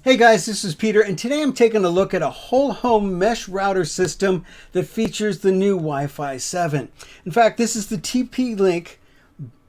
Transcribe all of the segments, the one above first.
Hey guys, this is Peter, and today I'm taking a look at a whole home mesh router system that features the new Wi-Fi 7. In fact, this is the TP-Link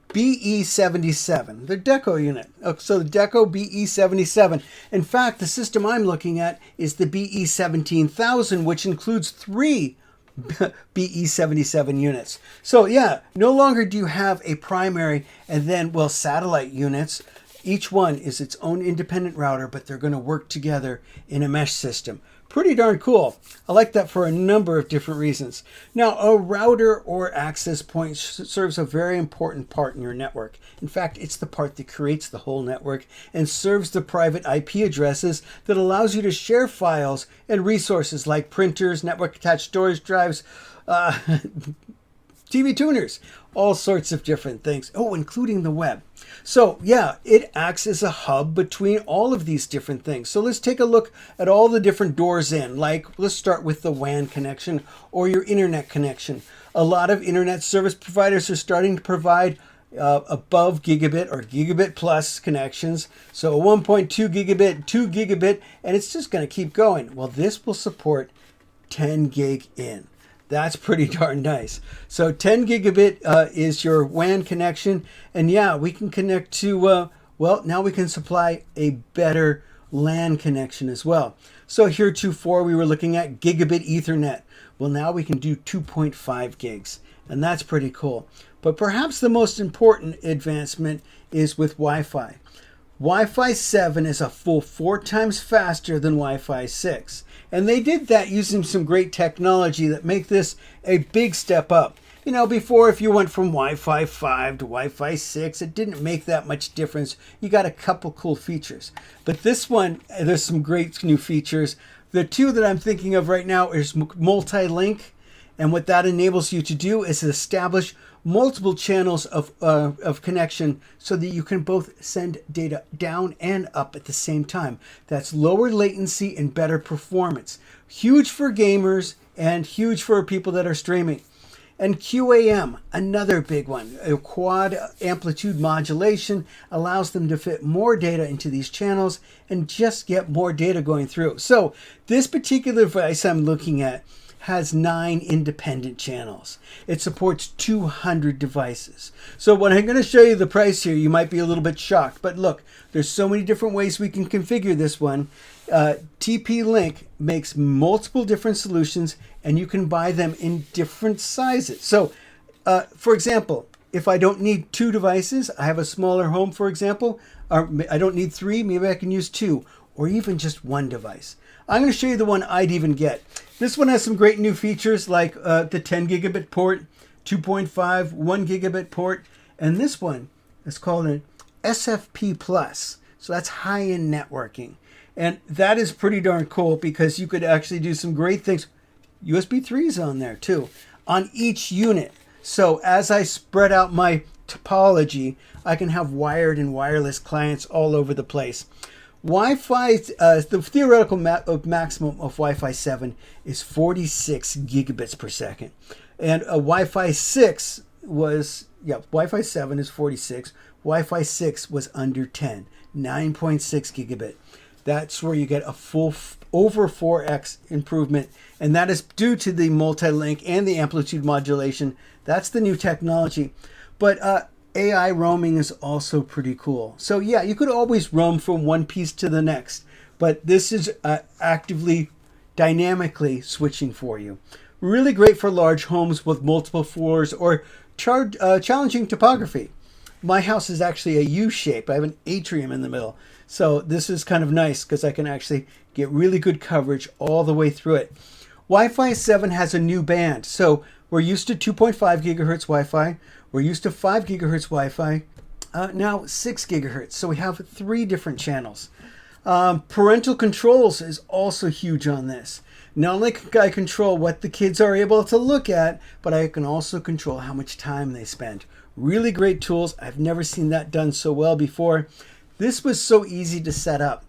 BE77, the Deco unit. So the Deco BE77. In fact, the system I'm looking at is the BE17000, which includes 3 BE77 units. So yeah, no longer do you have a primary and then, well, satellite units. Each one is its own independent router, but they're going to work together in a mesh system. Pretty darn cool. I like that for a number of different reasons. Now, a router or access point serves a very important part in your network. In fact, it's the part that creates the whole network and serves the private IP addresses that allows you to share files and resources like printers, network attached storage drives, TV tuners, all sorts of different things. Oh, including the web. So yeah, it acts as a hub between all of these different things. So let's take a look at all the different doors in. Like, let's start with the WAN connection or your internet connection. A lot of internet service providers are starting to provide above gigabit or gigabit plus connections. So 1.2 gigabit, 2 gigabit, and it's just going to keep going. Well, this will support 10 gig in. That's pretty darn nice. So 10 gigabit is your WAN connection. And yeah, we can connect to, well, now we can supply a better LAN connection as well. So heretofore we were looking at gigabit Ethernet. Well, now we can do 2.5 gigs. And that's pretty cool. But perhaps the most important advancement is with Wi-Fi. Wi-Fi 7 is a full 4 times faster than Wi-Fi 6. And they did that using some great technology that make this a big step up. You know, before, if you went from Wi-Fi 5 to Wi-Fi 6, it didn't make that much difference. You got a couple cool features. But this one, there's some great new features. The two that I'm thinking of right now is multi-link. And what that enables you to do is establish multiple channels of connection so that you can both send data down and up at the same time. That's lower latency and better performance. Huge for gamers and huge for people that are streaming. And QAM, another big one. A quad amplitude modulation allows them to fit more data into these channels and just get more data going through. So this particular device I'm looking at has 9 independent channels. It supports 200 devices. So when I'm going to show you the price here, you might be a little bit shocked. But look, there's so many different ways we can configure this one. TP-Link makes multiple different solutions, and you can buy them in different sizes. So, for example, if I don't need 2 devices, I have a smaller home, for example, or I don't need 3, maybe I can use 2, or even just 1 device. I'm going to show you the one I'd even get. This one has some great new features like the 10 gigabit port, 2.5, 1 gigabit port, and this one is called an SFP Plus. So that's high-end networking. And that is pretty darn cool because you could actually do some great things. USB 3's on there too, on each unit. So as I spread out my topology, I can have wired and wireless clients all over the place. Wi-Fi, the theoretical maximum of Wi-Fi 7 is 46 gigabits per second. And a Wi-Fi 6 was, Wi-Fi 7 is 46. Wi-Fi 6 was under 10, 9.6 gigabit. That's where you get a full over 4x improvement. And that is due to the multi-link and the amplitude modulation. That's the new technology. But AI roaming is also pretty cool. So yeah, you could always roam from one piece to the next, but this is actively, dynamically switching for you. Really great for large homes with multiple floors or challenging topography. My house is actually a U shape. I have an atrium in the middle. So this is kind of nice because I can actually get really good coverage all the way through it. Wi-Fi 7 has a new band. So we're used to 2.5 gigahertz Wi-Fi. We're used to 5 gigahertz Wi-Fi, now 6 gigahertz. So we have 3 different channels. Parental controls is also huge on this. Not only can I control what the kids are able to look at, but I can also control how much time they spend. Really great tools. I've never seen that done so well before. This was so easy to set up.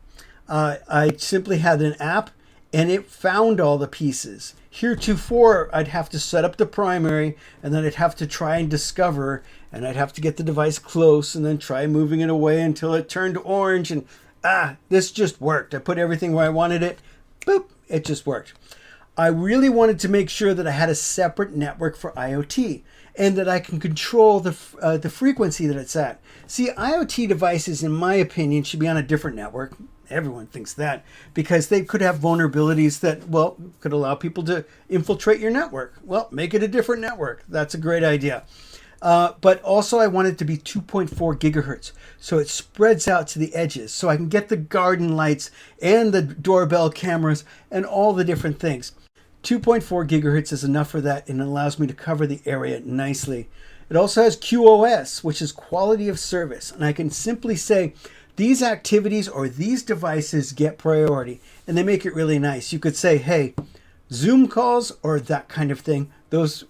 I simply had an app and it found all the pieces. Heretofore, I'd have to set up the primary and then I'd have to try and discover, and I'd have to get the device close and then try moving it away until it turned orange, and this just worked. I put everything where I wanted it. Boop, it just worked. I really wanted to make sure that I had a separate network for IoT and that I can control the frequency that it's at. See, IoT devices, in my opinion, should be on a different network. Everyone thinks that because they could have vulnerabilities that, well, could allow people to infiltrate your network. Well, make it a different network. That's a great idea. But also I want it to be 2.4 gigahertz. So it spreads out to the edges. So I can get the garden lights and the doorbell cameras and all the different things. 2.4 gigahertz is enough for that, and it allows me to cover the area nicely. It also has QoS, which is quality of service. And I can simply say, these activities or these devices get priority, and they make it really nice. You could say, hey, Zoom calls or that kind of thing, those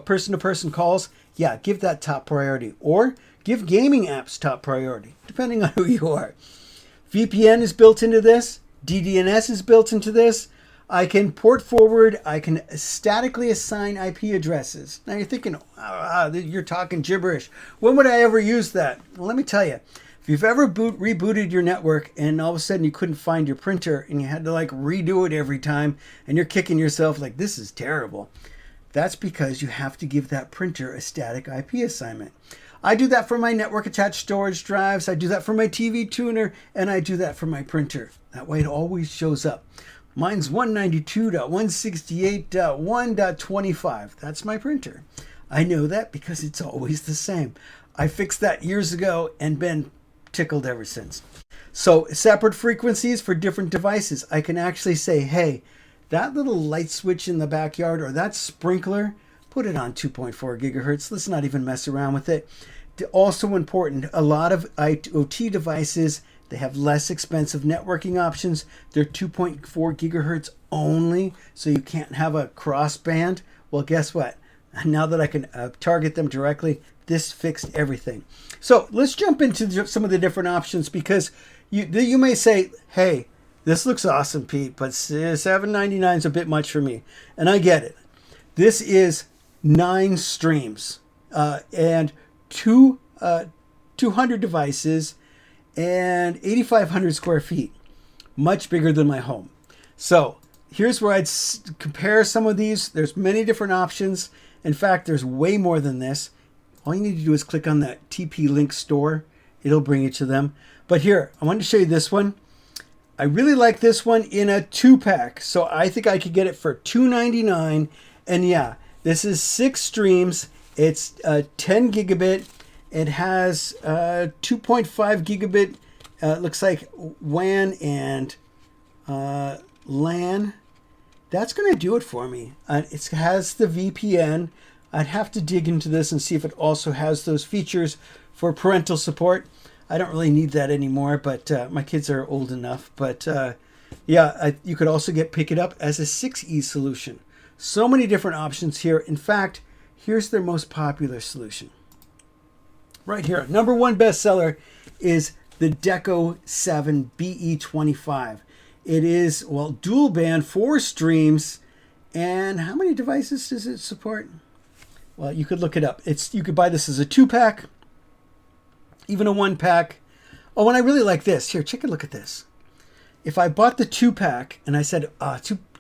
person-to-person calls, yeah, give that top priority. Or give gaming apps top priority, depending on who you are. VPN is built into this. DDNS is built into this. I can port forward. I can statically assign IP addresses. Now you're thinking, you're talking gibberish. When would I ever use that? Well, let me tell you. If you've ever rebooted your network and all of a sudden you couldn't find your printer and you had to like redo it every time and you're kicking yourself like, this is terrible. That's because you have to give that printer a static IP assignment. I do that for my network attached storage drives. I do that for my TV tuner, and I do that for my printer. That way it always shows up. Mine's 192.168.1.25. That's my printer. I know that because it's always the same. I fixed that years ago and been tickled ever since. So separate frequencies for different devices. I can actually say, hey, that little light switch in the backyard or that sprinkler, put it on 2.4 gigahertz. Let's not even mess around with it. Also important, a lot of IoT devices, they have less expensive networking options. They're 2.4 gigahertz only, so you can't have a crossband. Well, guess what? Now that I can target them directly, this fixed everything. So let's jump into some of the different options because you may say, hey, this looks awesome, Pete, but $7.99 is a bit much for me. And I get it. This is 9 streams and 200 devices and 8,500 square feet. Much bigger than my home. So here's where I'd compare some of these. There's many different options. In fact, there's way more than this. All you need to do is click on that TP-Link store. It'll bring you to them. But here, I wanted to show you this one. I really like this one in a 2-pack. So I think I could get it for $2.99. And yeah, this is 6 streams. It's 10 gigabit. It has 2.5 gigabit. Looks like WAN and LAN. That's going to do it for me. It has the VPN. I'd have to dig into this and see if it also has those features for parental support. I don't really need that anymore, but my kids are old enough. But yeah, you could also pick it up as a 6E solution. So many different options here. In fact, here's their most popular solution. Right here, number 1 bestseller is the Deco 7 BE75. It is, well, dual band, 4 streams, and how many devices does it support? Well, you could look it up. You could buy this as a 2-pack, even a 1-pack. Oh, and I really like this. Here, take a look at this. If I bought the 2-pack and I said,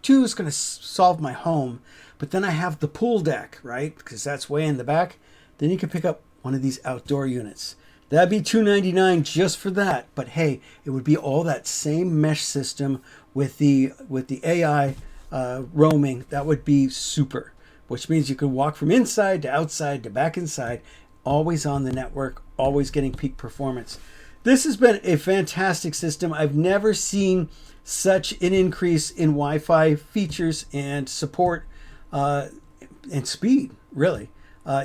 two is going to solve my home, but then I have the pool deck, right? Because that's way in the back. Then you can pick up one of these outdoor units. That'd be $2.99 just for that. But hey, it would be all that same mesh system with the AI roaming. That would be super. Which means you can walk from inside to outside to back inside, always on the network, always getting peak performance. This has been a fantastic system. I've never seen such an increase in Wi-Fi features and support and speed, really.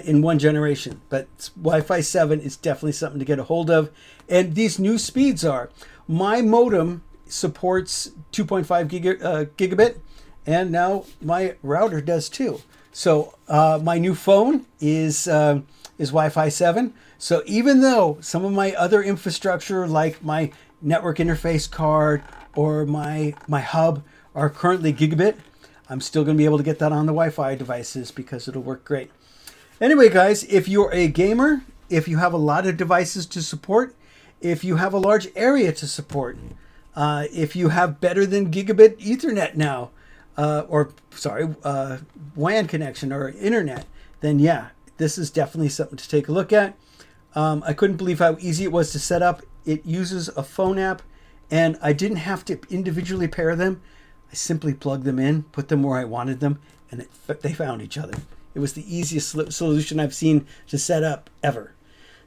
In one generation, but Wi-Fi 7 is definitely something to get a hold of. And these new speeds are, my modem supports 2.5 gigabit, and now my router does too. So my new phone is Wi-Fi 7. So even though some of my other infrastructure, like my network interface card or my hub, are currently gigabit, I'm still going to be able to get that on the Wi-Fi devices because it'll work great. Anyway, guys, if you're a gamer, if you have a lot of devices to support, if you have a large area to support, if you have better than gigabit Ethernet now, WAN connection or internet, then yeah, this is definitely something to take a look at. I couldn't believe how easy it was to set up. It uses a phone app, and I didn't have to individually pair them. I simply plugged them in, put them where I wanted them, and they found each other. It was the easiest solution I've seen to set up ever.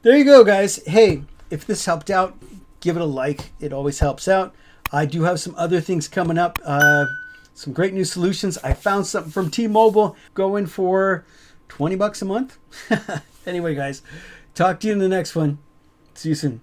There you go, guys. Hey, if this helped out, give it a like. It always helps out. I do have some other things coming up. Some great new solutions. I found something from T-Mobile going for $20 a month. Anyway, guys, talk to you in the next one. See you soon.